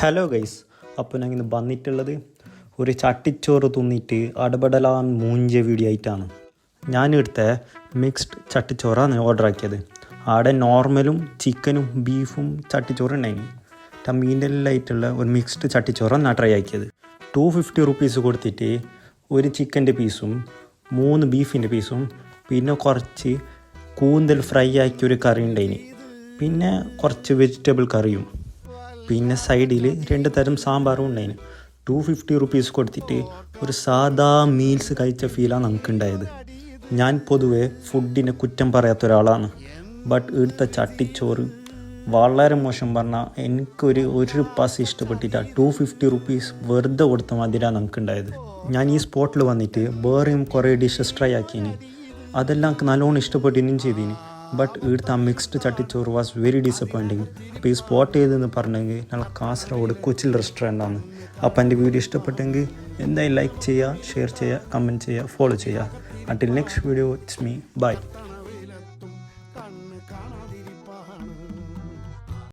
Hello guys, അപ്പോൾ ഞാൻ ഇന്ന് വന്നിട്ടുള്ളത് ഒരു ചട്ടിച്ചോറ് തിന്നിട്ട് അടപടലാൻ മൂഞ്ച വീഡിയോ ആയിട്ടാണ്. ഞാനെടുത്ത മിക്സ്ഡ് ചട്ടിച്ചോറാണ് ഓർഡർ ആക്കിയത്. ആടെ നോർമലും ചിക്കനും ബീഫും ചട്ടിച്ചോറും ഉണ്ടായിന്. മീൻ്റെ എല്ലാം ആയിട്ടുള്ള ഒരു മിക്സ്ഡ് ചട്ടിച്ചോറാണ് ഞാൻ ട്രൈ ആക്കിയത്. 250 റുപ്പീസ് കൊടുത്തിട്ട് ഒരു ചിക്കൻ്റെ പീസും 3 ബീഫിൻ്റെ പീസും പിന്നെ കുറച്ച് കൂന്തൽ ഫ്രൈ ആക്കിയ ഒരു കറി ഉണ്ടായിന്, പിന്നെ കുറച്ച് വെജിറ്റബിൾ കറിയും, പിന്നെ സൈഡിൽ 2 തരം സാമ്പാറും ഉണ്ടായിന്. 250 റുപ്പീസ് കൊടുത്തിട്ട് ഒരു സാധാ മീൽസ് കഴിച്ച ഫീലാണ് നമുക്കുണ്ടായത്. ഞാൻ പൊതുവെ ഫുഡിനെ കുറ്റം പറയാത്ത ഒരാളാണ്, ബട്ട് ഇവിടുത്തെ ചട്ടിച്ചോറ് വളരെ മോശം. പറഞ്ഞാൽ എനിക്കൊരു പാസ് ഇഷ്ടപ്പെട്ടില്ല. 250 റുപ്പീസ് വെറുതെ കൊടുത്ത മതിരാണ് നമുക്കുണ്ടായത്. ഞാൻ ഈ സ്പോട്ടിൽ വന്നിട്ട് വേറെയും കുറേ ഡിഷസ് ട്രൈ ആക്കിയിന്, അതെല്ലാം നല്ലോണം ഇഷ്ടപ്പെട്ടിനും ചെയ്തിന്. ബട്ട് ഇവിടുത്തെ മിക്സ്ഡ് ചട്ടിച്ചോറ് വാസ് വെരി ഡിസപ്പോയിൻറ്റിങ്. അപ്പോൾ ഈ സ്പോട്ട് ചെയ്തെന്ന് പറഞ്ഞെങ്കിൽ ഞങ്ങൾ കാസർഗോഡ് കൊച്ചിൽ റെസ്റ്റോറൻ്റാണ്. അപ്പോൾ എൻ്റെ വീഡിയോ ഇഷ്ടപ്പെട്ടെങ്കിൽ എന്തായാലും ലൈക്ക് ചെയ്യുക, ഷെയർ ചെയ്യുക, കമൻറ്റ് ചെയ്യുക, ഫോളോ ചെയ്യുക. until next video, it's me, bye.